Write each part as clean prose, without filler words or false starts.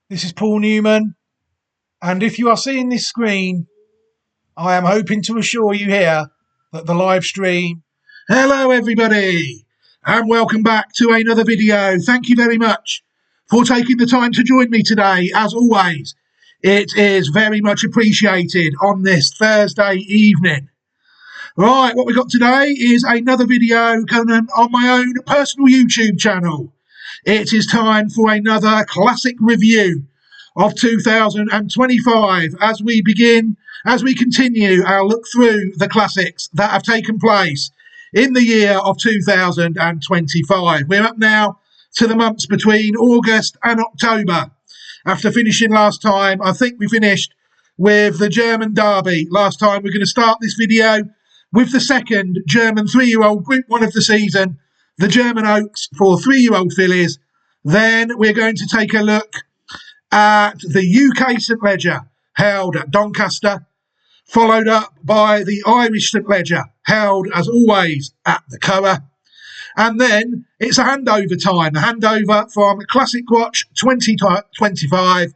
This is Paul Newman, and if you are seeing this screen, I am hoping to assure you here that the live stream. Hello everybody, and welcome back to another video. Thank you very much for taking the time to join me today. As always, it is very much appreciated on this Thursday evening. Right, what we got today is another video coming on my own personal YouTube channel. It is time for another classic review of 2025 as we continue our look through the classics that have taken place in the year of 2025. We're up now to the months between August and October. After finishing last time, I think we finished with the German Derby last time. We're going to start this video with the second German 3-year-old Group 1 of the season, the German Oaks for 3-year-old fillies. Then we're going to take a look at the UK St Leger, held at Doncaster, followed up by the Irish St Leger, held as always at the Curragh. And then it's a handover time, a handover from Classic Watch 2025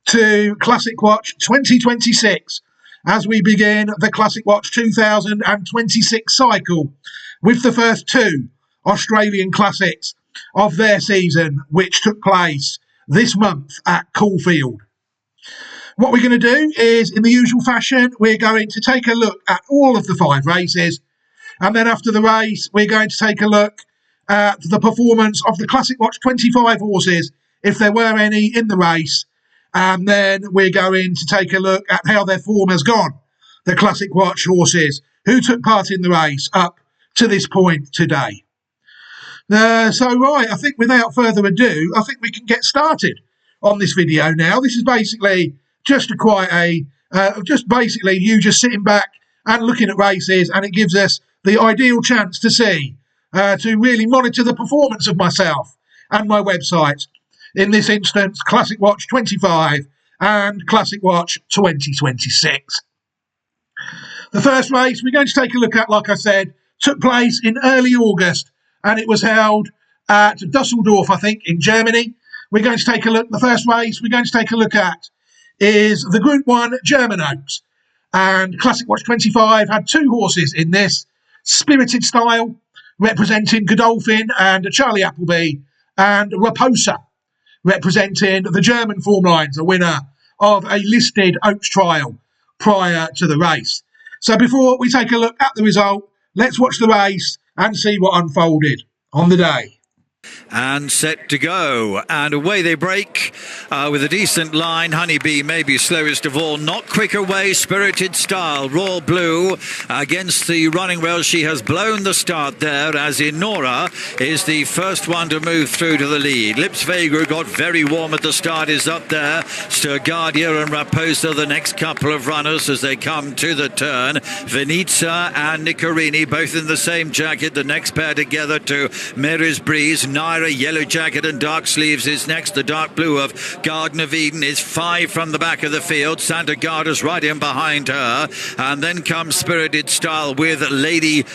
to Classic Watch 2026 as we begin the Classic Watch 2026 cycle with the first two Australian Classics of their season, which took place this month at Caulfield. What we're going to do is, in the usual fashion, we're going to take a look at all of the 5 races, and then after the race, we're going to take a look at the performance of the Classic Watch 25 horses, if there were any in the race, and then we're going to take a look at how their form has gone, the Classic Watch horses who took part in the race up to this point today. Right, I think without further ado, I think we can get started on this video now. This is basically just basically you just sitting back and looking at races, and it gives us the ideal chance to see, to really monitor the performance of myself and my website. In this instance, Classic Watch 25 and Classic Watch 2026. The first race we're going to take a look at, like I said, took place in early August, and it was held at Dusseldorf, I think, in Germany. We're going to take a look. The first race we're going to take a look at is the Group 1 German Oaks. And Classic Watch 25 had 2 horses in this. Spirited Style, representing Godolphin and Charlie Appleby, and Raposa, representing the German form lines, a winner of a listed Oaks trial prior to the race. So before we take a look at the result, let's watch the race and see what unfolded on the day. And set to go, and away they break with a decent line. Honeybee maybe slowest of all, not quick away. Spirited Style, Royal Blue against the running rail. She has blown the start there, as Inora is the first one to move through to the lead. Lips Vega got very warm at the start, is up there. Sturgardia and Raposa the next couple of runners as they come to the turn. Venezia and Nicorini both in the same jacket, the next pair together to Mary's Breeze. Naira, Yellow Jacket and Dark Sleeves is next. The dark blue of Garden of Eden is 5 from the back of the field. Santa Garda's right in behind her. And then comes Spirited Style with Lady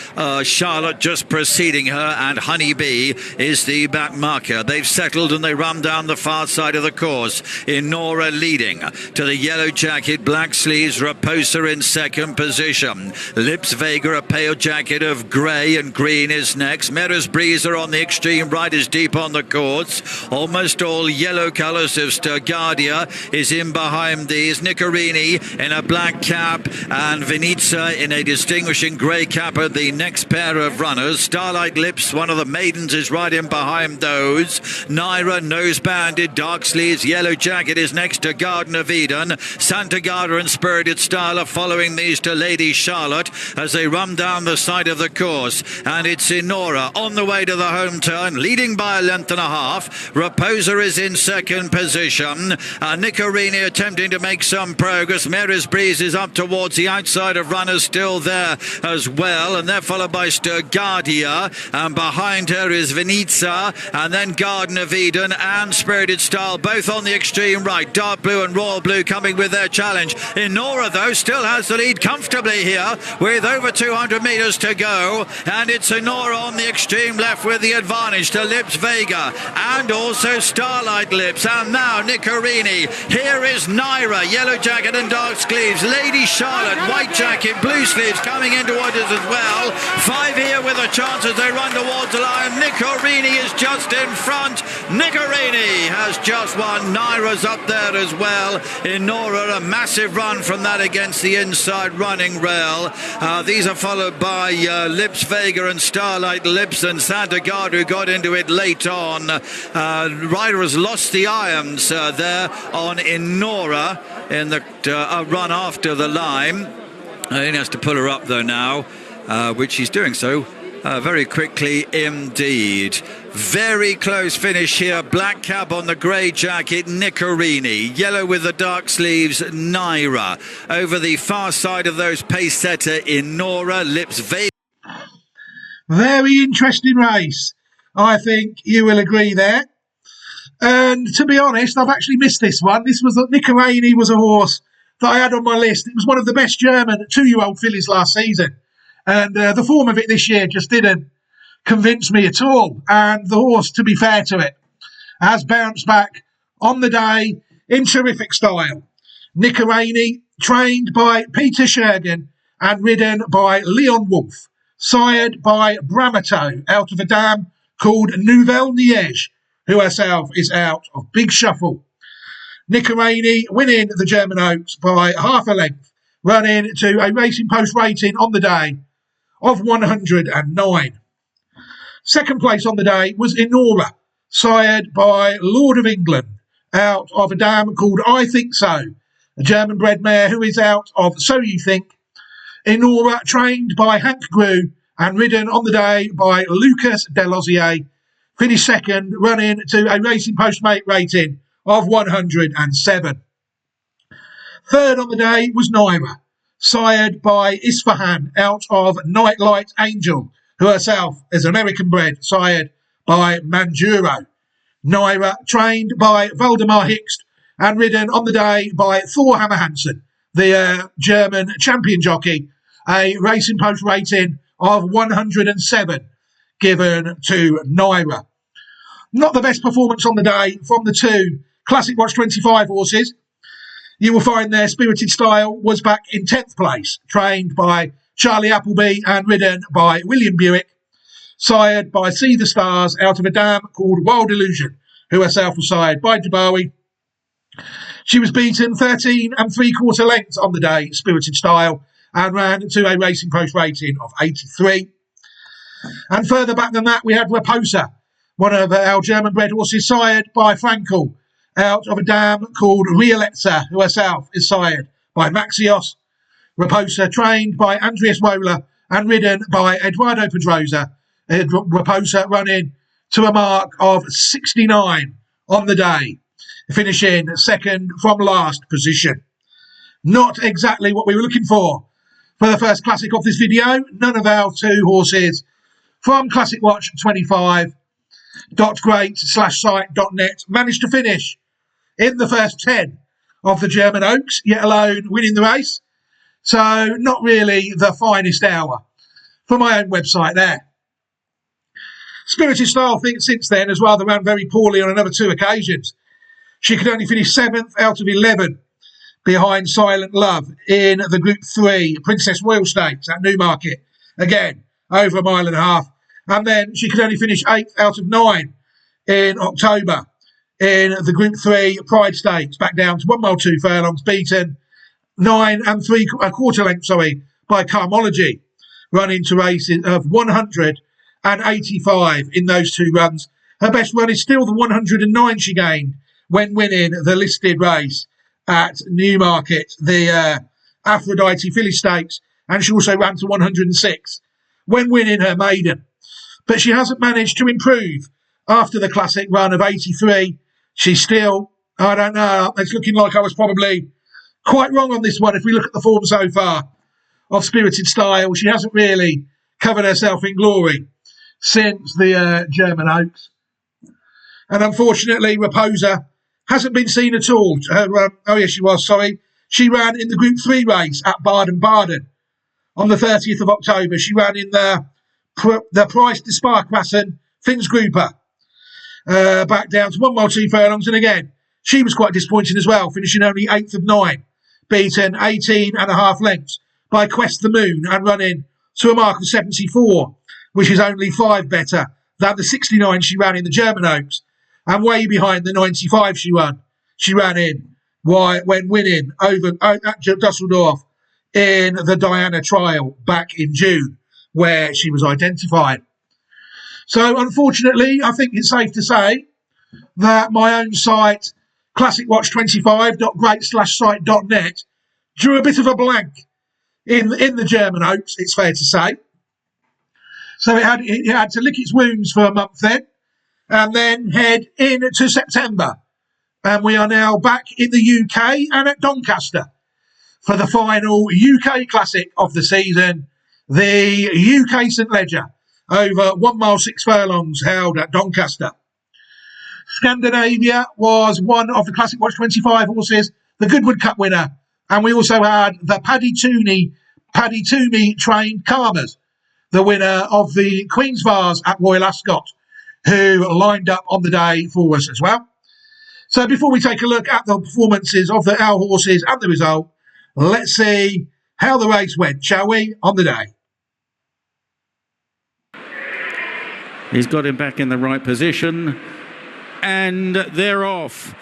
Charlotte just preceding her. And Honeybee is the back marker. They've settled and they run down the far side of the course. Inora leading to the Yellow Jacket, Black Sleeves, Raposa in second position. Lips Vega, a pale jacket of grey and green is next. Mary's Breeze are on the extreme right, is deep on the course. Almost all yellow colours of Sturgardia is in behind these. Nicorini in a black cap and Venezia in a distinguishing grey cap are the next pair of runners. Starlight Lips, one of the maidens, is right in behind those. Naira, nose banded, Dark Sleeves, Yellow Jacket is next to Garden of Eden. Santa Garda and Spirited Style are following these to Lady Charlotte as they run down the side of the course. And it's Inora on the way to the home turn, leading by a length and a half. Raposa is in second position. Nicorini attempting to make some progress. Mary's Breeze is up towards the outside of runners, still there as well. And they're followed by Sturgardia. And behind her is Venezia. And then Garden of Eden and Spirited Style, both on the extreme right. Dark Blue and Royal Blue coming with their challenge. Inora, though, still has the lead comfortably here with over 200 metres to go. And it's Inora on the extreme left with the advantage to Lips Vega and also Starlight Lips. And now Nicorini. Here is Naira, yellow jacket and dark sleeves. Lady Charlotte, white jacket, blue sleeves coming into orders as well. 5 here with a chance as they run towards the line. Nicorini is just in front. Nicorini has just won. Naira's up there as well. Inora, a massive run from that against the inside running rail. These are followed by Lips Vega and Starlight Lips and Santa Gard, who got into it late on. Ryder has lost the irons there on Inora in the run after the line. He has to pull her up though now, which he's doing so very quickly indeed. Very close finish here. Black cap on the grey jacket, Nicorini. Yellow with the dark sleeves, Naira. Over the far side of those, pace setter Inora, Lips Vega. Very interesting race. I think you will agree there. And to be honest, I've actually missed this one. Nicorini was a horse that I had on my list. It was one of the best German 2-year-old fillies last season. And the form of it this year just didn't convince me at all. And the horse, to be fair to it, has bounced back on the day in terrific style. Nicorini, trained by Peter Schergen and ridden by Leon Wolf, sired by Bramato out of a dam called Nouvelle Liège, who herself is out of Big Shuffle. Nicorini winning the German Oaks by half a length, running to a Racing Post rating on the day of 109. Second place on the day was Inora, sired by Lord of England, out of a dam called I Think So, a German-bred mare who is out of So You Think. Inora, trained by Hank Grew and ridden on the day by Lucas Delosier, finished second, running to a Racing Post mate rating of 107. Third on the day was Naira, sired by Isfahan out of Nightlight Angel, who herself is American bred, sired by Manjuro. Naira, trained by Valdemar Hickst and ridden on the day by Thor Hammer Hansen, the German champion jockey, a Racing Post rating of 107 given to Naira. Not the best performance on the day from the two Classic Watch 25 horses. You will find their Spirited Style was back in 10th place, trained by Charlie Appleby and ridden by William Buick, sired by See the Stars out of a dam called Wild Illusion, who herself was sired by Dubawi. She was beaten 13 3/4 lengths on the day, Spirited Style, and ran to a Racing Post rating of 83. And further back than that, we had Raposa, one of our German-bred horses, sired by Frankel, out of a dam called Rialezza, who herself is sired by Maxios. Raposa, trained by Andreas Wohler and ridden by Eduardo Pedrosa. Raposa running to a mark of 69 on the day, finishing second from last position. Not exactly what we were looking for the first classic of this video. None of our two horses from Classic Watch 25.great/site.net managed to finish in the first 10 of the German Oaks, yet alone winning the race. So not really the finest hour for my own website there. Spirited Style, I think, since then has rather ran very poorly on another 2 occasions. She could only finish 7th out of 11 behind Silent Love in the Group 3 Princess Royal Stakes at Newmarket. Again, over 1.5 miles. And then she could only finish 8th out of 9 in October in the Group 3 Pride Stakes, back down to 1 mile 2 furlongs, beaten 9 3/4 lengths, by Carmology, running to races of 185 in those 2 runs. Her best run is still the 109 she gained when winning the listed race at Newmarket, the Aphrodite Filly Stakes, and she also ran to 106 when winning her maiden. But she hasn't managed to improve after the classic run of 83. She's still, I don't know, it's looking like I was probably quite wrong on this one. If we look at the form so far of Spirited Style, she hasn't really covered herself in glory since the German Oaks. And unfortunately, Raposa hasn't been seen at all. She ran in the Group 3 race at Baden-Baden on the 30th of October. She ran in the Price de Sparkassen Finns Grouper back down to 1 mile 2 furlongs. And again, she was quite disappointing as well, finishing only 8th of 9, beaten 18.5 lengths by Quest the Moon and running to a mark of 74, which is only 5 better than the 69 she ran in the German Oaks, and way behind the 95 she won. She ran in when winning over at Dusseldorf in the Diana trial back in June, where she was identified. So unfortunately, I think it's safe to say that my own site, classicwatch25.great/site.net, drew a bit of a blank in the German Oaks, it's fair to say. So it had to lick its wounds for a month then, and then head into September. And we are now back in the UK and at Doncaster for the final UK Classic of the season, the UK St Leger, over 1 mile 6 furlongs, held at Doncaster. Scandinavia was one of the Classic Watch 25 horses, the Goodwood Cup winner, and we also had the Paddy Toomey trained Calmers, the winner of the Queen's Vase at Royal Ascot, who lined up on the day for us as well. So before we take a look at the performances of our horses and the result, let's see how the race went, shall we, on the day. He's got him back in the right position, and they're off.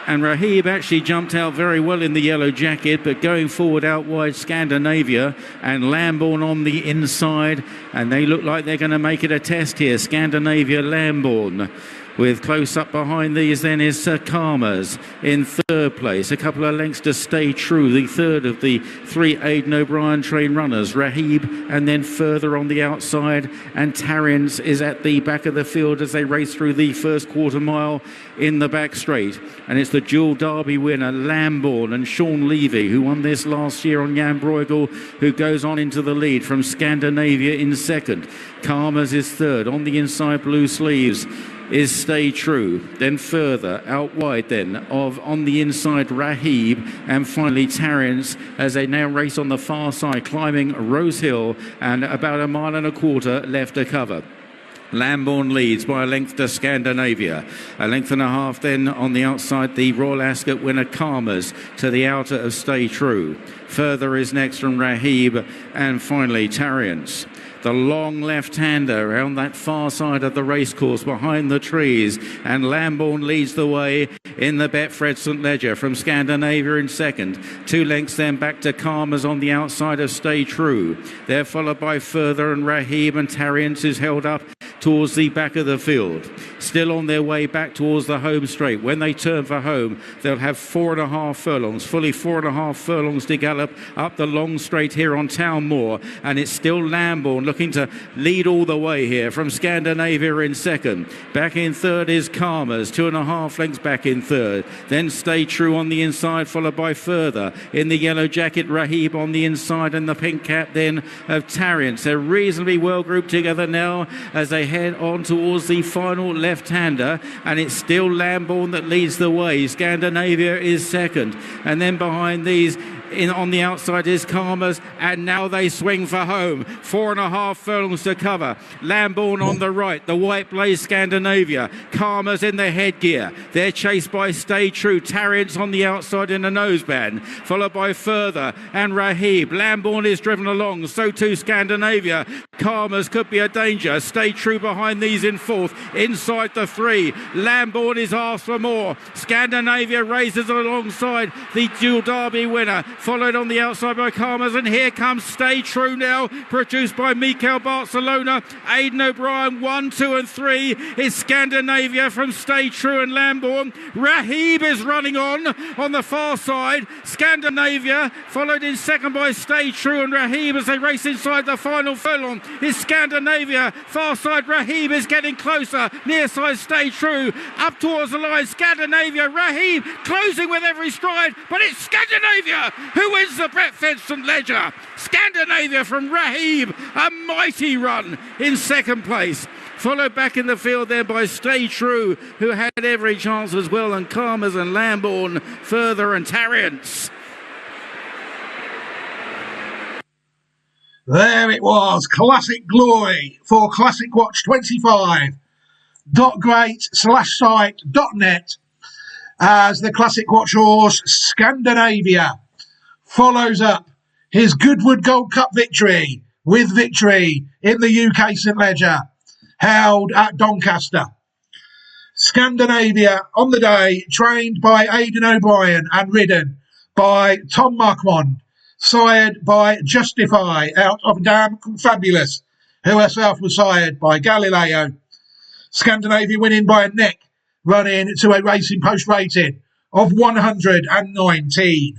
And Rahib actually jumped out very well in the yellow jacket, but going forward out wide, Scandinavia and Lambourne on the inside, and they look like they're going to make it a test here. Scandinavia, Lambourne. With close up behind these then is Sir Karmas in third place. A couple of lengths to Stay True, the third of the 3 Aidan O'Brien train runners. Rahib, and then further on the outside, and Tarrant is at the back of the field as they race through the first quarter mile in the back straight. And it's the dual derby winner, Lambourne, and Sean Levy, who won this last year on Jan Bruegel, who goes on into the lead from Scandinavia in second. Karmas is third. On the inside, Blue Sleeves is Stay True, then further out wide then of on the inside Rahib, and finally Tarrant as they now race on the far side, climbing Rose Hill, and about 1.25 miles left to cover. Lambourne leads by a length to Scandinavia. A length and a half then on the outside, the Royal Ascot winner Karmas to the outer of Stay True. Further is next from Rahib, and finally Tarrant. The long left-hander around that far side of the racecourse behind the trees, and Lambourne leads the way in the Betfred St Leger from Scandinavia in second. 2 lengths then back to Karmas on the outside of Stay True. They're followed by Further and Rahib, and Tarrant is held up towards the back of the field. Still on their way back towards the home straight. When they turn for home, they'll have 4.5 furlongs, fully 4.5 furlongs to gallop up the long straight here on Town Moor, and it's still Lambourne looking to lead all the way here from Scandinavia in second. Back in third is Karmas, 2.5 lengths back in third. Then Stay True on the inside, followed by Further. In the yellow jacket, Rahib on the inside, and the pink cap then of Tarrant. They're reasonably well grouped together now as they head on towards the final left-hander, and it's still Lambourne that leads the way. Scandinavia is second, and then behind these on the outside is Karmas, and now they swing for home. 4.5 furlongs to cover. Lambourne on the right, the white blaze Scandinavia. Karmas in the headgear. They're chased by Stay True. Tarrant on the outside in a noseband, followed by Further and Rahib. Lambourne is driven along, so too Scandinavia. Karmas could be a danger. Stay True behind these in fourth. Inside the 3. Lambourne is asked for more. Scandinavia races alongside the dual derby winner, followed on the outside by Karmas, and here comes Stay True now, produced by Mikel Barcelona. Aidan O'Brien, 1, 2 and 3 is Scandinavia from Stay True and Lambourne. Rahib is running on the far side. Scandinavia followed in second by Stay True and Rahib as they race inside the final furlong. Is Scandinavia, far side Rahib is getting closer, near side Stay True, up towards the line. Scandinavia, Rahib closing with every stride, but it's Scandinavia who wins the Betfred St Leger. Scandinavia from Rahib, a mighty run in second place. Followed back in the field there by Stay True, who had every chance as well, and Karmas and Lambourne, Further and Tarrant. There it was, classic glory for Classic Watch 25. www.great-site.net as the Classic Watch horse Scandinavia follows up his Goodwood Gold Cup victory with victory in the UK St Leger, held at Doncaster. Scandinavia on the day, trained by Aidan O'Brien and ridden by Tom Marquand, sired by Justify out of a dam called Fabulous, who herself was sired by Galileo. Scandinavia winning by a neck, running to a Racing Post rating of 119.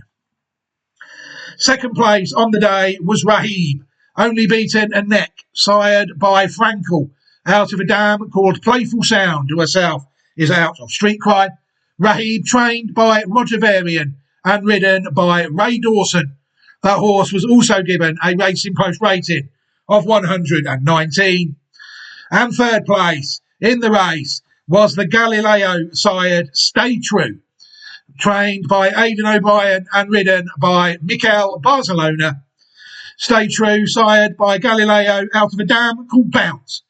Second place on the day was Rahib, only beaten a neck, sired by Frankel, out of a dam called Playful Sound, who herself is out of Street Cry. Rahib trained by Roger Varian and ridden by Ray Dawson. That horse was also given a Racing Post rating of 119. And third place in the race was the Galileo sired Stay True, trained by Aidan O'Brien and ridden by Mikel Barcelona. Stay True sired by Galileo out of a dam called Bounce,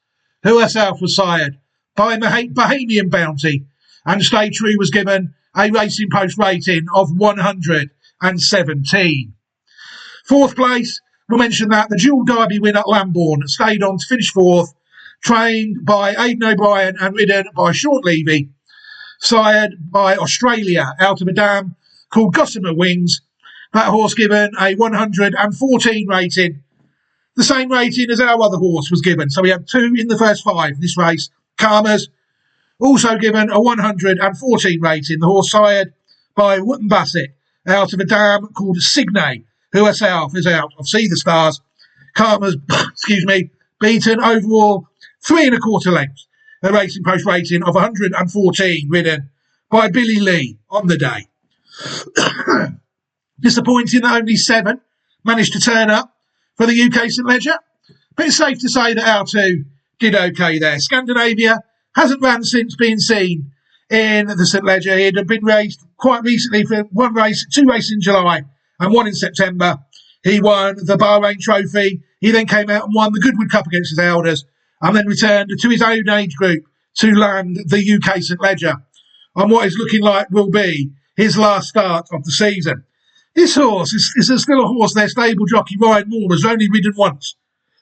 who herself was sired by Bahamian Bounty, and Stay True was given a Racing Post rating of 117. Fourth place, we'll mention that the dual Derby winner Lambourne stayed on to finish fourth, trained by Aidan O'Brien and ridden by Sean Levy, sired by Australia out of a dam called Gossamer Wings. That horse given a 114 rating, the same rating as our other horse was given. So we had two in the first five in this race. Karma's also given a 114 rating. The horse sired by Wootton Bassett out of a dam called Signe, who herself is out of See the Stars. Karma's, beaten overall 3 1/4 lengths. A Racing Post rating of 114, ridden by Billy Lee on the day. Disappointing that only 7 managed to turn up for the UK St Leger, but it's safe to say that our 2 did okay there. Scandinavia hasn't ran since being seen in the St Leger. It had been raced quite recently for 2 races in July and 1 in September. He won the Bahrain Trophy. He then came out and won the Goodwood Cup against his elders, and then returned to his own age group to land the UK St Leger on what is looking like will be his last start of the season. This horse is still a horse their stable jockey Ryan Moore has only ridden once,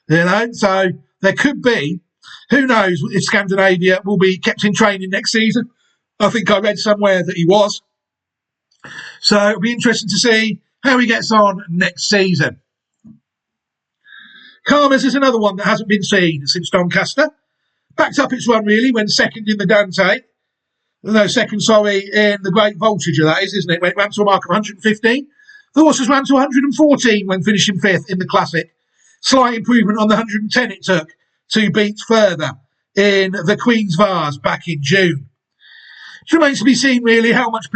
so there could be, who knows if Scandinavia will be kept in training next season. I think I read somewhere that he was. So it'll be interesting to see how he gets on next season. Karma's is another one that hasn't been seen since Doncaster. Backed up its run really when second in the Dante. No, second, in the Great Voltage, that is, isn't it? When it ran to a mark of 115. The horse has run to 114 when finishing 5th in the Classic. Slight improvement on the 110 it took to beat further in the Queen's Vase back in June. It remains to be seen really how much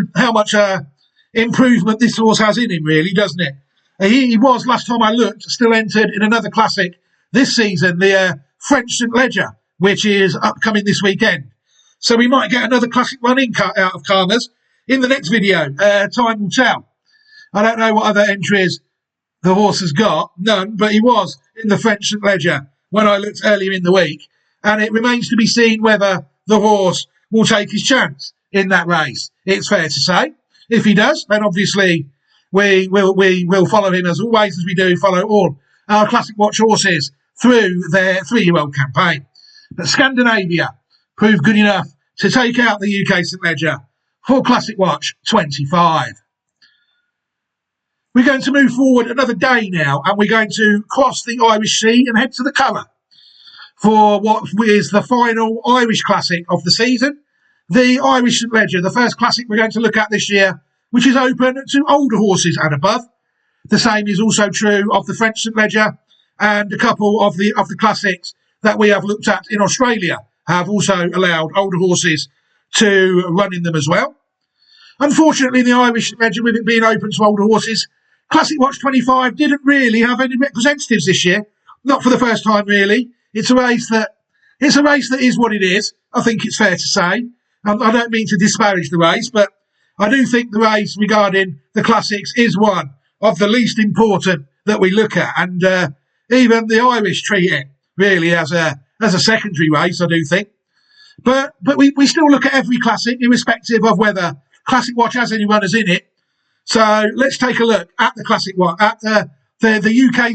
improvement this horse has in him, really, doesn't it? He was, last time I looked, still entered in another Classic this season, the French St Leger, which is upcoming this weekend. So we might get another Classic running cut out of Karma's in the next video. Time will tell. I don't know what other entries the horse has got, none, but he was in the French St Leger when I looked earlier in the week, and it remains to be seen whether the horse will take his chance in that race. It's fair to say. If he does, then obviously we will follow him as always, as we do follow all our Classic Watch horses through their 3-year-old campaign. But Scandinavia proved good enough to take out the UK St Leger for Classic Watch 25. We're going to move forward another day now, and we're going to cross the Irish Sea and head to the Curragh for what is the final Irish Classic of the season, the Irish St Leger, the first Classic we're going to look at this year, which is open to older horses and above. The same is also true of the French St Leger, and a couple of the Classics that we have looked at in Australia have also allowed older horses to run in them as well. Unfortunately, the Irish St Leger, with it being open to older horses, Classic Watch 25 didn't really have any representatives this year. Not for the first time, really. It's a race that is what it is. I think it's fair to say. I don't mean to disparage the race, but I do think the race regarding the Classics is one of the least important that we look at, and even the Irish treat it really as a secondary race, I do think. But we still look at every classic, irrespective of whether Classic Watch has any runners in it. So let's take a look at the Classic Watch, at the UK,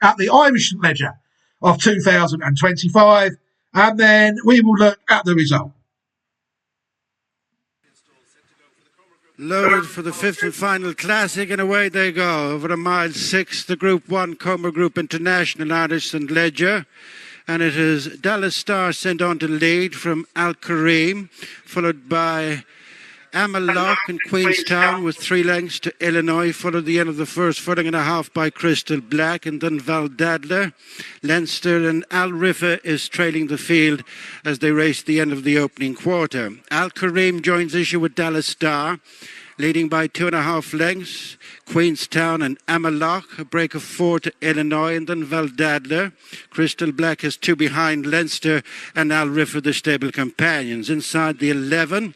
at the Irish Ledger of 2025, and then we will look at the result. Loaded for the fifth and final classic, and away they go. Over a mile 6, the Group 1 Comer Group International Irish and Ledger. And it is Dallas Star sent on to lead from Al Kareem, followed by Amalok and Queenstown with 3 lengths to Illinois, followed the end of the first footing and a half by Crystal Black, and then Val Dadler. Leinster and Al Rifa is trailing the field as they race the end of the opening quarter. Al Kareem joins issue with Dallas Star, leading by 2.5 lengths. Queenstown and Amalok, a break of 4 to Illinois, and then Val Dadler. Crystal Black has 2 behind Leinster and Al Rifa, the stable companions. Inside the 11,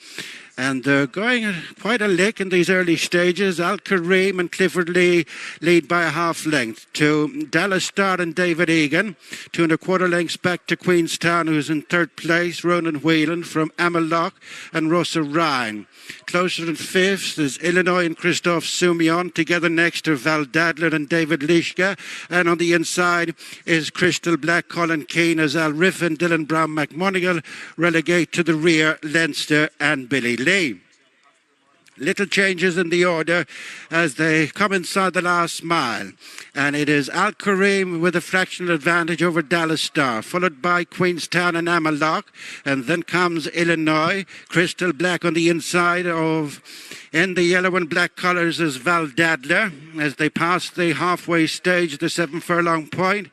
and they're going quite a lick in these early stages. Al Kareem and Clifford Lee lead by a half length to Dallas Star and David Egan. 2.25 lengths back to Queenstown, who's in third place. Ronan Whelan from Amalok and Rossa Ryan. Closer than fifth is Illinois and Christophe Soumion. Together next are Val Dadler and David Lishka. And on the inside is Crystal Black, Colin Keane, as Al Riff and Dylan Brown McMonigal relegate to the rear Leinster and Billy Lee. Little changes in the order as they come inside the last mile. And it is Al Kareem with a fractional advantage over Dallas Star, followed by Queenstown and Amalok. And then comes Illinois. Crystal Black on the inside of, in the yellow and black colours, is Val Dadler as they pass the halfway stage, the 7 furlong point.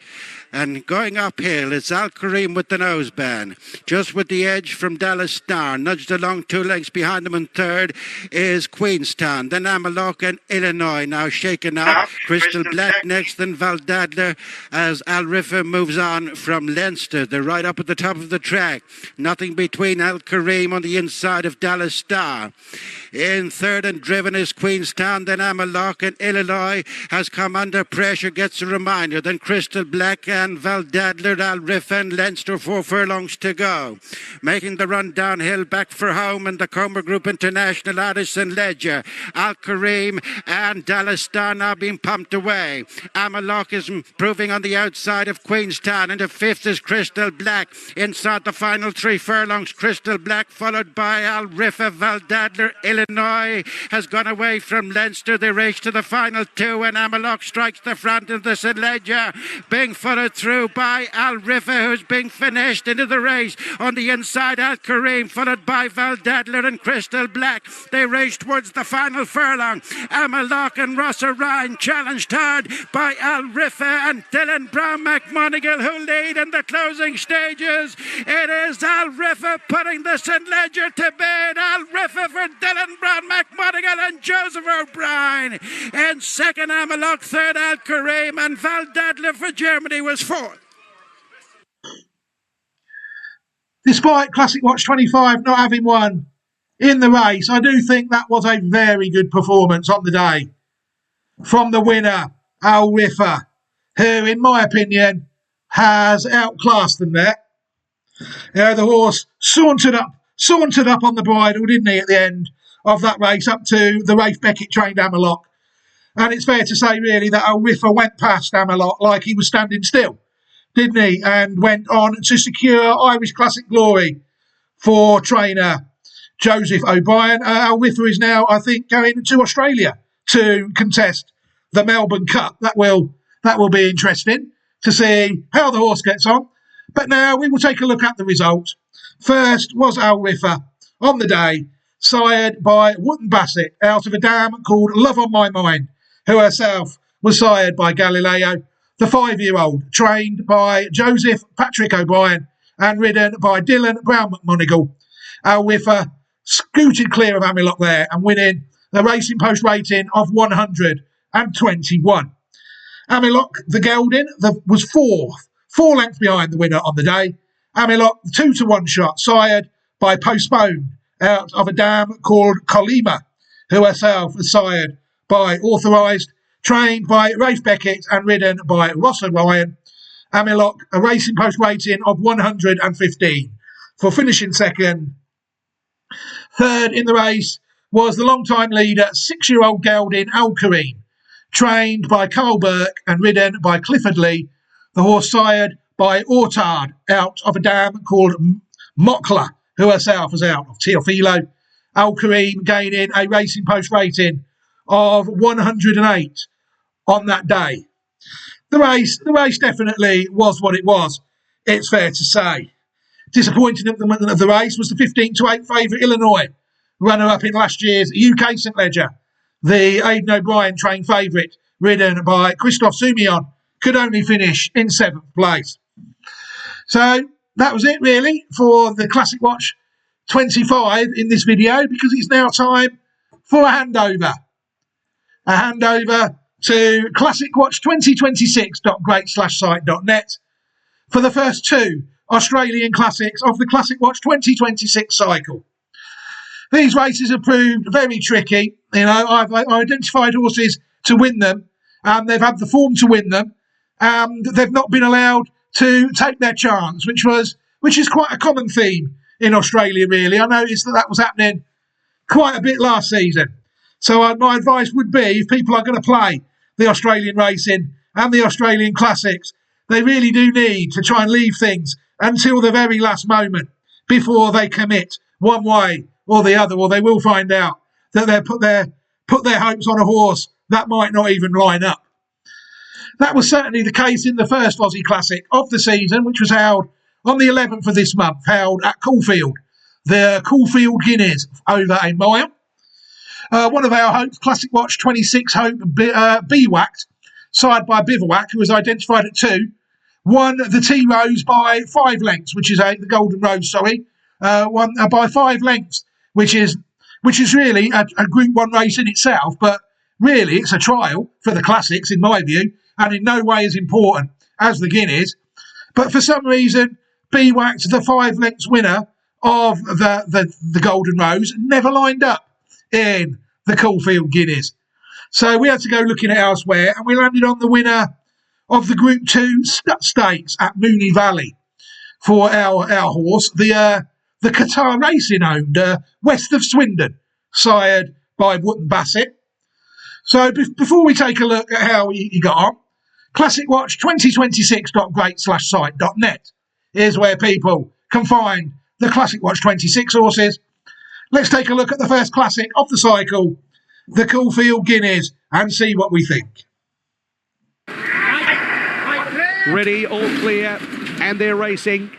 And going uphill, it's Al Kareem with the noseband. Just with the edge from Dallas Star. Nudged along 2 lengths behind them in third is Queenstown. Then Amalok and Illinois now shaken up. Crystal Black next, then Val Dadler as Al Rifa moves on from Leinster. They're right up at the top of the track. Nothing between Al Kareem on the inside of Dallas Star. In third and driven is Queenstown, then Amalok, and Illinois has come under pressure, gets a reminder. Then Crystal Black and Val Dadler, Al Rifa and Leinster, 4 furlongs to go. Making the run downhill back for home in the Comer Group International Irish and Ledger. Al Kareem and Dallas Star now being pumped away. Amalok is improving on the outside of Queenstown. Into fifth is Crystal Black. Inside the final 3 furlongs, Crystal Black followed by Al Rifa. Val Dadler, Illinois has gone away from Leinster. They race to the final 2, and Amalok strikes the front of the St. Ledger, being followed through by Al Rifa, who's being finished into the race. On the inside, Al Kareem, followed by Val Dadler and Crystal Black. They race towards the final furlong. Amalok and Rossa Ryan challenged hard by Al Rifa and Dylan Brown McMonigal, who lead in the closing stages. It is Al Rifa putting the St. Ledger to bed. Al Rifa for Dylan Brown McMonigal and Joseph O'Brien. In second, Amalok. Third, Al Kareem, and Val Dadler for Germany was fourth. Despite Classic Watch 25 not having won in the race, I do think that was a very good performance on the day from the winner, Al Rifa, who, in my opinion, has outclassed them there. The horse sauntered up on the bridle, didn't he, at the end of that race, up to the Rafe Beckett trained Amalok. And it's fair to say, really, that Al Rifa went past Amalok like he was standing still, didn't he? And went on to secure Irish Classic glory for trainer Joseph O'Brien. Al Rifa is now, I think, going to Australia to contest the Melbourne Cup. That will be interesting to see how the horse gets on. But now we will take a look at the result. First was Al Rifa on the day, sired by Wootton Bassett out of a dam called Love on My Mind, who herself was sired by Galileo, the 5-year-old, trained by Joseph Patrick O'Brien and ridden by Dylan Brown McMonigal. Al Rifa scooted clear of Amalok there and winning the Racing Post rating of 121. Amalok, the gelding, was four lengths behind the winner on the day. Amalok, 2-1 shot, sired by Postpone out of a dam called Colima, who herself was sired by Authorised, trained by Rafe Beckett and ridden by Ross O'Ryan. Amalok, a Racing Post rating of 115. for finishing second. Third in the race was the long-time leader, 6-year-old gelding Al Kareem, trained by Carl Burke and ridden by Clifford Lee, the horse sired by Ortard out of a dam called Mokla, who herself was out of Teofilo. Al Kareem gaining a Racing Post rating of 108 on that day. The race definitely was what it was, it's fair to say. Disappointing at the moment of the race was the 15-8 favourite Illinois, runner-up in last year's UK St Ledger. The Aidan O'Brien trained favourite, ridden by Christophe Soumillon, could only finish in 7th place. So that was it really for the Classic Watch 25 in this video, because it's now time for a handover. A handover to classicwatch2026.great/site.net for the first 2 Australian Classics of the Classic Watch 2026 cycle. These races have proved very tricky. You know, I've identified horses to win them, and they've had the form to win them, and they've not been allowed to take their chance, which is quite a common theme in Australia, really. I noticed that was happening quite a bit last season. So my advice would be, if people are going to play the Australian racing and the Australian Classics, they really do need to try and leave things until the very last moment before they commit one way or the other, or they will find out that they've put their hopes on a horse that might not even line up. That was certainly the case in the first Aussie Classic of the season, which was held on the 11th of this month, held at Caulfield, the Caulfield Guineas, over a mile. One of our hopes, Classic Watch 26 hope, Bwhacked, side by Bivouac, who was identified at 2, won the T-Rose by 5 lengths, which is the Golden Rose, won by 5 lengths, which is really a Group 1 race in itself, but really it's a trial for the Classics, in my view, and in no way as important as the Guineas. But for some reason, Bwhacked, the 5 lengths winner of the Golden Rose, never lined up in the Caulfield Guineas. So we had to go looking at elsewhere, and we landed on the winner of the Group 2 Stakes at Moonee Valley for our horse, the Qatar Racing owned West of Swindon, sired by Wootton Bassett. So before we take a look at how he got on, classicwatch2026.great/site.net is where people can find the Classic Watch 26 horses. Let's take a look at the first classic of the cycle, the Caulfield Guineas, and see what we think. Ready, all clear, and they're racing.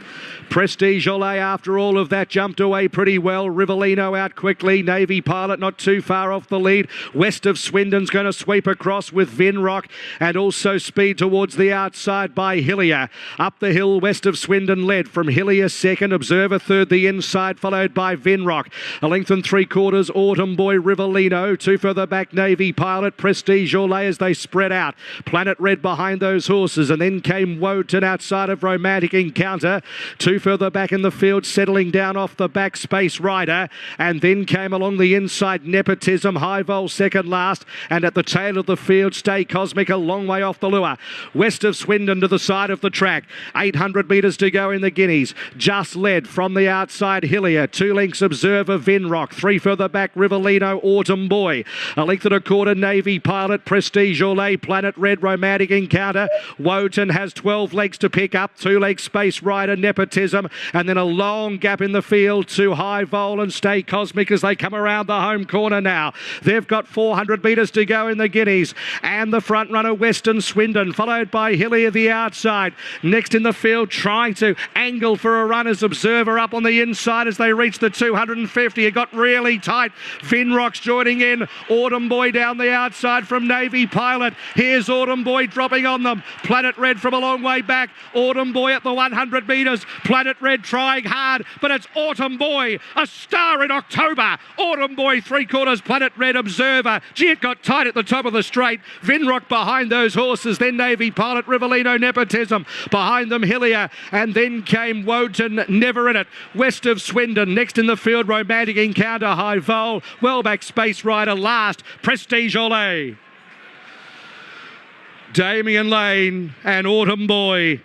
Prestige Olay, after all of that, jumped away pretty well. Rivellino out quickly. Navy Pilot not too far off the lead. West of Swindon's going to sweep across with Vinrock, and also speed towards the outside by Hillier. Up the hill, West of Swindon led from Hillier second. Observer third, the inside, followed by Vinrock. A length and 3/4, Autumn Boy, Rivellino. 2 further back, Navy Pilot, Prestige Olay as they spread out. Planet Red behind those horses, and then came Woden outside of Romantic Encounter. 2 further back in the field, settling down off the back, Space Rider, and then came along the inside, Nepotism, High Vol second last, and at the tail of the field, Stay Cosmic a long way off the lure. West of Swindon to the side of the track, 800 metres to go in the Guineas, just led from the outside, Hillier, 2 lengths Observer, Vinrock, 3 further back, Rivellino, Autumn Boy, a length and 1/4, Navy Pilot, Prestige Olay, Planet Red, Romantic Encounter. Woden has 12 legs to pick up, 2 legs, Space Rider, Nepotism, and then a long gap in the field to High Vol and Stay Cosmic as they come around the home corner now. They've got 400 metres to go in the Guineas, and the front runner Western Swindon, followed by Hillier the outside. Next in the field, trying to angle for a run as Observer up on the inside as they reach the 250. It got really tight. Vinrock's joining in. Autumn Boy down the outside from Navy Pilot. Here's Autumn Boy dropping on them. Planet Red from a long way back. Autumn Boy at the 100 metres. Planet Red trying hard, but it's Autumn Boy, a star in October. Autumn Boy 3/4, Planet Red, Observer. Gee, it got tight at the top of the straight. Vinrock behind those horses, then Navy Pilot, Rivellino, Nepotism. Behind them, Hillier, and then came Woden, never in it. West of Swindon, next in the field, Romantic Encounter, High Vol. Well back, Space Rider last, Prestige Olay. Damien Lane and Autumn Boy.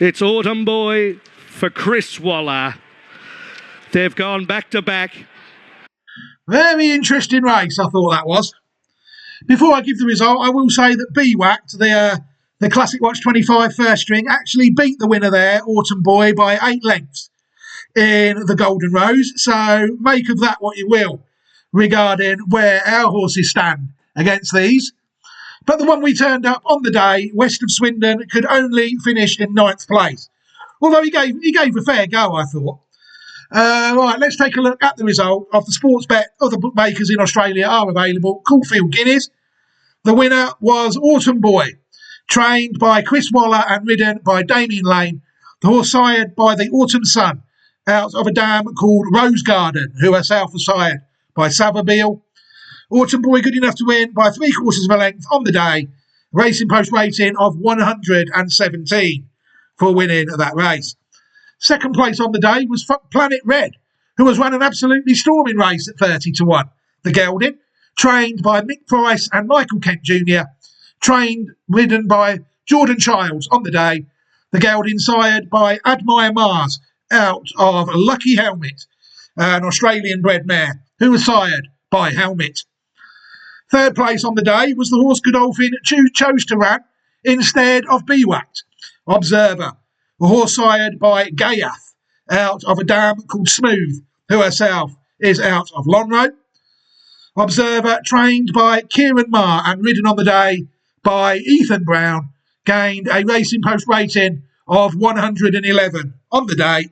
It's Autumn Boy for Chris Waller. They've gone back to back. Very interesting race, I thought that was. Before I give the result, I will say that BWACT, the Classic Watch 25 first string, actually beat the winner there, Autumn Boy, by 8 lengths in the Golden Rose. So make of that what you will regarding where our horses stand against these. But the one we turned up on the day, West of Swindon, could only finish in 9th place. Although he gave a fair go, I thought. Right, let's take a look at the result of the sports bet. Other bookmakers in Australia are available. Caulfield Guineas. The winner was Autumn Boy, trained by Chris Waller and ridden by Damien Lane. The horse sired by the Autumn Sun out of a dam called Rose Garden, who herself was sired by Savabeel. Autumn Boy good enough to win by 3/4 of a length on the day. Racing Post rating of 117 for winning that race. Second place on the day was Planet Red, who has run an absolutely storming race at 30-1. The gelding, trained by Mick Price and Michael Kent Jr., ridden by Jordan Childs on the day. The gelding sired by Admire Mars out of Lucky Helmet, an Australian bred mare, who was sired by Helmet. Third place on the day was the horse Godolphin chose to run instead of BWACT, Observer, a horse sired by Gayath out of a dam called Smooth, who herself is out of Lonro. Observer, trained by Kieran Marr and ridden on the day by Ethan Brown, gained a Racing Post rating of 111 on the day.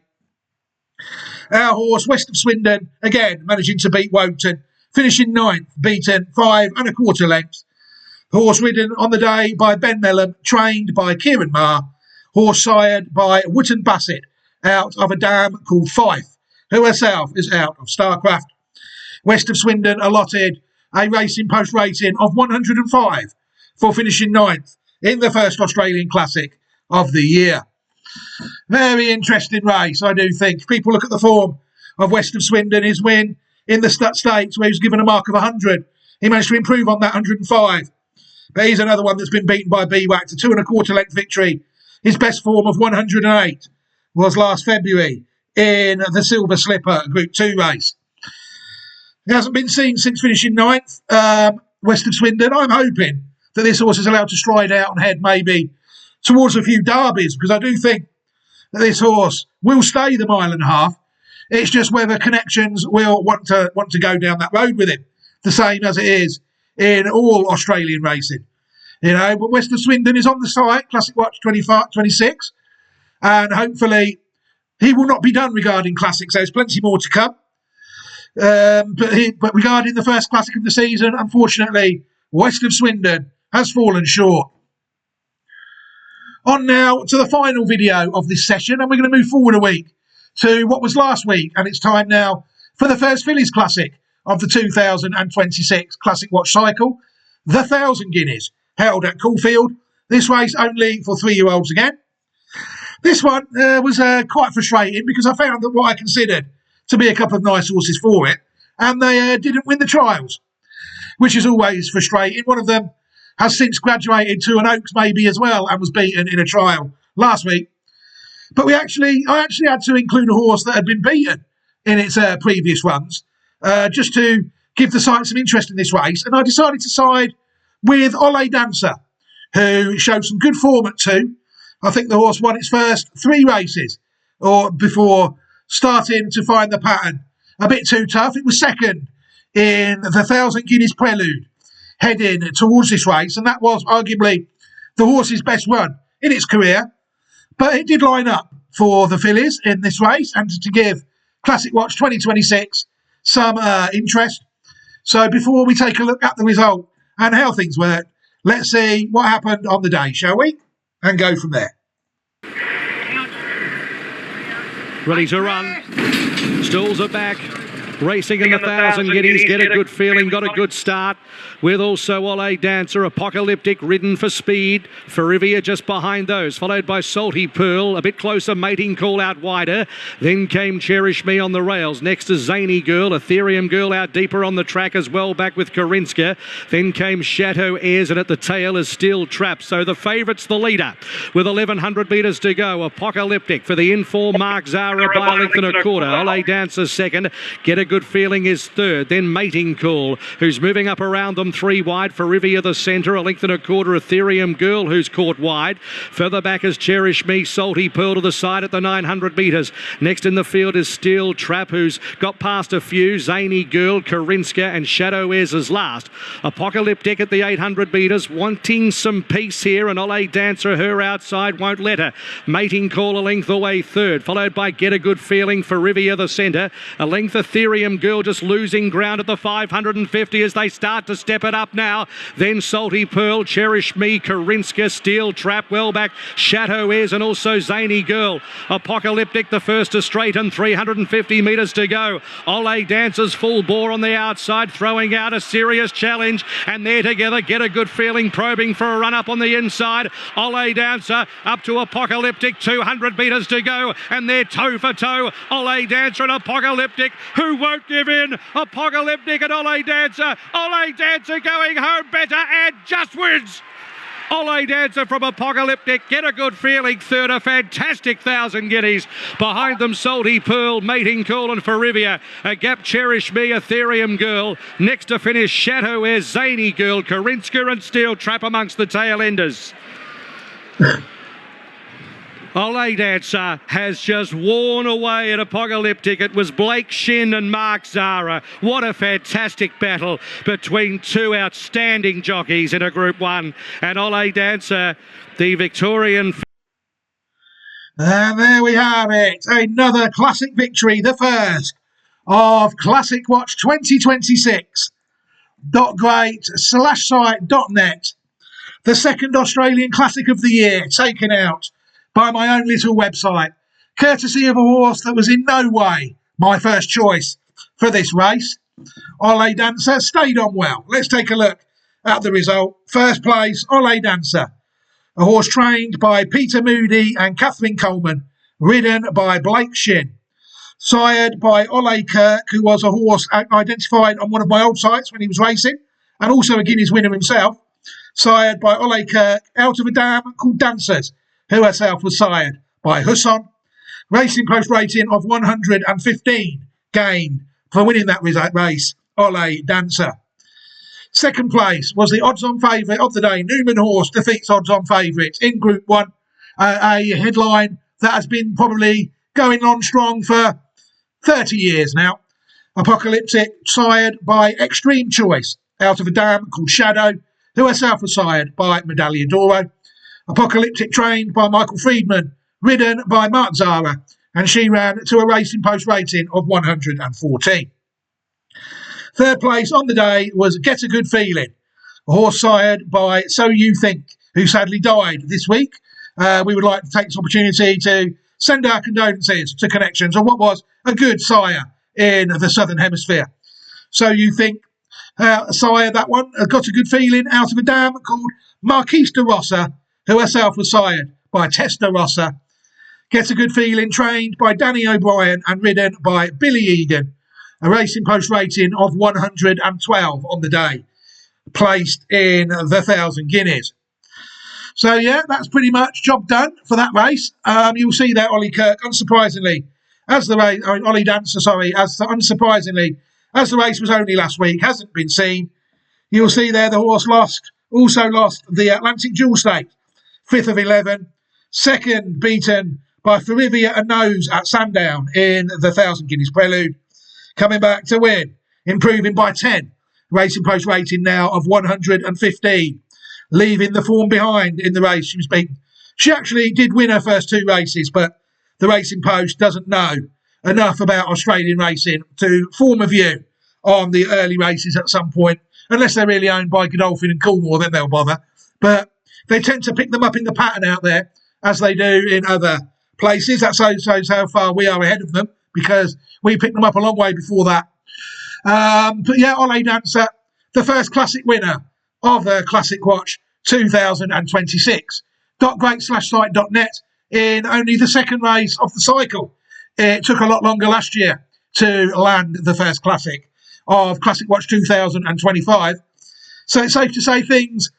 Our horse, West of Swindon, again managing to beat Wotan, finishing 9th, beaten 5 1/4 lengths. Horse ridden on the day by Ben Mellon, trained by Kieran Marr. Horse sired by Wootton Bassett out of a dam called Fife, who herself is out of Starcraft. West of Swindon allotted a Racing Post rating of 105 for finishing 9th in the first Australian Classic of the year. Very interesting race, I do think. If people look at the form of West of Swindon, his win in the States, where he was given a mark of 100, he managed to improve on that 105. But he's another one that's been beaten by BWACT, a 2 1/4 length victory. His best form of 108 was last February in the Silver Slipper Group 2 race. He hasn't been seen since finishing 9th, West of Swindon. I'm hoping that this horse is allowed to stride out and head maybe towards a few derbies, because I do think that this horse will stay the 1.5 miles. It's just whether connections will want to go down that road with him, the same as it is in all Australian racing. You know, but West of Swindon is on the site, Classic Watch 26, and hopefully he will not be done regarding classics. There's plenty more to come. But regarding the first classic of the season, unfortunately, West of Swindon has fallen short. On now to the final video of this session, and we're going to move forward a week to what was last week, and it's time now for the first Fillies Classic of the 2026 Classic Watch cycle, the Thousand Guineas, held at Caulfield. This race only for 3-year-olds again. This one was quite frustrating because I found that what I considered to be a couple of nice horses for it, and they didn't win the trials, which is always frustrating. One of them has since graduated to an Oaks maybe as well and was beaten in a trial last week. But I actually had to include a horse that had been beaten in its previous runs, just to give the site some interest in this race. And I decided to side with Ole Dancer, who showed some good form at 2. I think the horse won its first 3 races or before starting to find the pattern a bit too tough. It was second in the 1,000 Guineas Prelude heading towards this race, and that was arguably the horse's best run in its career. But it did line up for the fillies in this race and to give Classic Watch 2026 some interest. So before we take a look at the result and how things worked, let's see what happened on the day, shall we? And go from there. Ready to run. Stalls are back. Racing in the Thousand Guineas, get a good feeling, got a good start. With also Ole Dancer, Apocalyptic, ridden for speed. Ferrivia just behind those, followed by Salty Pearl. A bit closer, Mating Call out wider. Then came Cherish Me on the rails. Next is Zany Girl, Ethereum Girl out deeper on the track as well, back with Karinska. Then came Chateau Airs, and at the tail is Steel Trap. So the favourite's the leader with 1,100 metres to go. Apocalyptic for the in-form Mark Zara by a length and a quarter. Ole Dancer second. Get a good feeling is third. Then Mating Call, who's moving up around them 3 wide. For Rivia the centre, a length and a quarter. Ethereum Girl, who's caught wide. Further back is Cherish Me, Salty Pearl to the side at the 900 metres. Next in the field is Steel Trap, who's got past a few. Zany Girl, Karinska and Shadow Airs is last. Apocalyptic at the 800 metres, wanting some peace here, and Ole Dancer, her outside, won't let her. Mating Call a length away third, followed by Get a Good Feeling for Rivia the centre. A length Ethereum Girl just losing ground at the 550 as they start to step it up now. Then Salty Pearl, Cherish Me, Karinska, Steel Trap, well back, Chateau Airs and also Zany Girl. Apocalyptic the first to straight and 350 metres to go. Ole Dancer's full bore on the outside, throwing out a serious challenge, and they're together. Get a Good Feeling probing for a run up on the inside. Ole Dancer up to Apocalyptic, 200 metres to go, and they're toe for toe. Ole Dancer and Apocalyptic, who won't give in. Apocalyptic and Ole Dancer. Ole Dancer going home better and just wins. Ole Dancer from Apocalyptic, Get a Good Feeling third, a fantastic 1,000 Guineas. Behind them, Salty Pearl, Mating Call and Ferrivia. A gap, Cherish Me, Ethereum Girl. Next to finish, Chateau Air, Zany Girl, Karinska and Steel Trap amongst the tail enders. Ole Dancer has just worn away at Apocalyptic. It was Blake Shin and Mark Zara. What a fantastic battle between two outstanding jockeys in a Group 1. And Ole Dancer, the Victorian... And there we have it. Another classic victory, the first of Classic Watch 2026. .great/site.net. The second Australian Classic of the year, taken out by my own little website, courtesy of a horse that was in no way my first choice for this race. Ole Dancer stayed on well. Let's take a look at the result. First place, Ole Dancer, a horse trained by Peter Moody and Catherine Coleman, ridden by Blake Shin, sired by Ole Kirk, who was a horse identified on one of my old sites when he was racing, and also a Guineas winner himself, sired by Ole Kirk, out of a dam called Dancers, who herself was sired by Husson. Racing post rating of 115 gained for winning that race, Ole Dancer. Second place was the odds-on favourite of the day. Newman horse defeats odds-on favourites in Group 1. A headline that has been probably going on strong for 30 years now. Apocalyptic, sired by Extreme Choice, out of a dam called Shadow, who herself was sired by Medaglia d'Oro. Apocalyptic, trained by Michael Friedman, ridden by Mark Zara, and she ran to a racing post rating of 114. Third place on the day was Get a Good Feeling, a horse sired by So You Think, who sadly died this week. We would like to take this opportunity to send our condolences to Connections on what was a good sire in the Southern Hemisphere. So You Think, sire that one, Got a Good Feeling, out of a dam called Marquise de Rossa, who herself was sired by Testa Rossa. Get a Good Feeling, trained by Danny O'Brien and ridden by Billy Egan. A racing post rating of 112 on the day, placed in the 1,000 Guineas. So, yeah, that's pretty much job done for that race. You'll see there Ollie Kirk, unsurprisingly, Ollie Dancer, unsurprisingly, as the race was only last week, hasn't been seen. You'll see there the horse also lost the Atlantic Jewel Stakes, 5th of 11, second beaten by Ferrivia and Nose at Sandown in the 1,000 Guineas Prelude. Coming back to win, improving by 10. Racing post rating now of 115. Leaving the form behind in the race she was beaten. She actually did win her first 2 races, but the Racing Post doesn't know enough about Australian racing to form a view on the early races at some point. Unless they're really owned by Godolphin and Coolmore, then they'll bother. But they tend to pick them up in the pattern out there, as they do in other places. That shows how far we are ahead of them, because we picked them up a long way before that But yeah, Ole Dancer, the first classic winner of the Classic Watch 2026. .great/site.net in only the second race of the cycle. It took a lot longer last year to land the first classic of Classic Watch 2025. So it's safe to say things,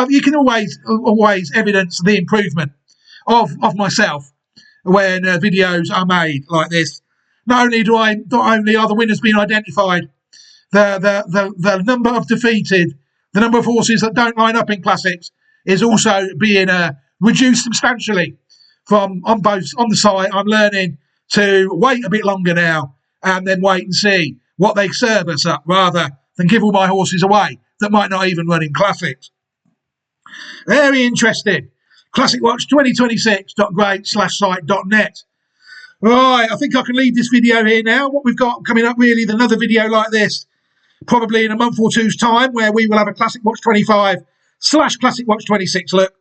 you can always evidence the improvement of myself when videos are made like this. Not only are the winners being identified, the number of defeated, the number of horses that don't line up in classics is also being reduced substantially. On the site, I'm learning to wait a bit longer now and then wait and see what they serve us up rather than give all my horses away that might not even run in classics. Very interesting. Classic Watch 2026.great/site.net. Right, I think I can leave this video here now. What we've got coming up really is another video like this, probably in a month or two's time, where we will have a Classic Watch 25/Classic Watch 26 look.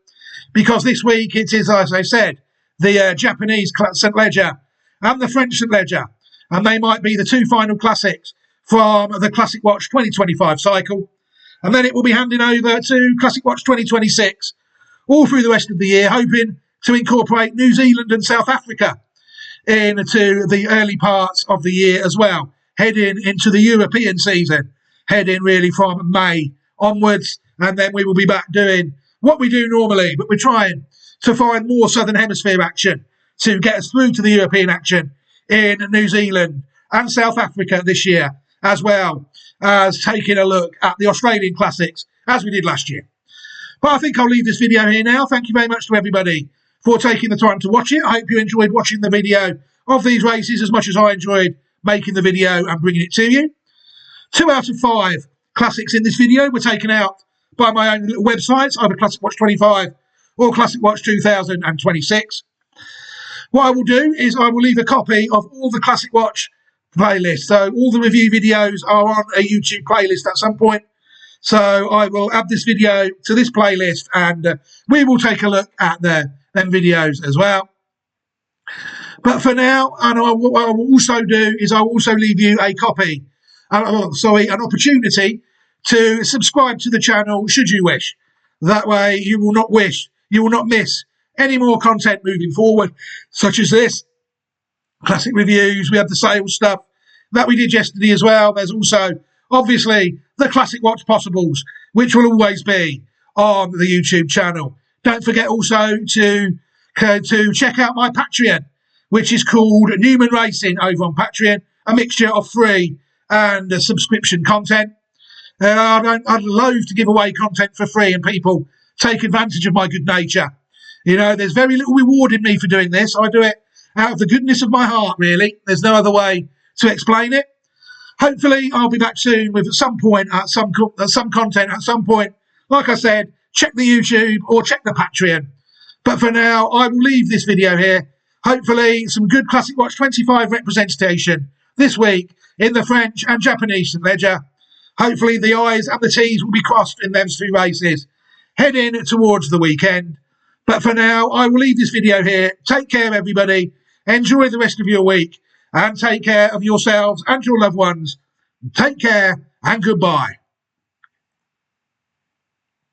Because this week it is, as I said, the Japanese St. Leger and the French St. Leger. And they might be the two final classics from the Classic Watch 2025 cycle. And then it will be handing over to Classic Watch 2026 all through the rest of the year, hoping to incorporate New Zealand and South Africa into the early parts of the year as well, heading into the European season, heading really from May onwards. And then we will be back doing what we do normally, but we're trying to find more Southern Hemisphere action to get us through to the European action in New Zealand and South Africa this year, as well as taking a look at the Australian Classics as we did last year. But I think I'll leave this video here now. Thank you very much to everybody for taking the time to watch it. I hope you enjoyed watching the video of these races as much as I enjoyed making the video and bringing it to you. 2 out of 5 classics in this video were taken out by my own little websites, either Classic Watch 25 or Classic Watch 2026. What I will do is I will leave a copy of all the Classic Watch playlists. So all the review videos are on a YouTube playlist at some point. So I will add this video to this playlist and we will take a look at them videos as well. But for now, and what I will also do is I will also leave you a copy, an opportunity to subscribe to the channel should you wish. That way you will not miss any more content moving forward, such as this, classic reviews. We have the sales stuff that we did yesterday as well. There's also, obviously, the Classic Watch Possibles, which will always be on the YouTube channel. Don't forget also to check out my Patreon, which is called Newman Racing over on Patreon, a mixture of free and subscription content. I'd loathe to give away content for free and people take advantage of my good nature. You know, there's very little reward in me for doing this. I do it out of the goodness of my heart, really. There's no other way to explain it. Hopefully, I'll be back soon with some content at some point. Like I said, check the YouTube or check the Patreon. But for now, I will leave this video here. Hopefully, some good Classic Watch 25 representation this week in the French and Japanese St. Leger. Hopefully, the I's and the T's will be crossed in those 2 races, heading towards the weekend. But for now, I will leave this video here. Take care, everybody. Enjoy the rest of your week. And take care of yourselves and your loved ones. Take care and goodbye.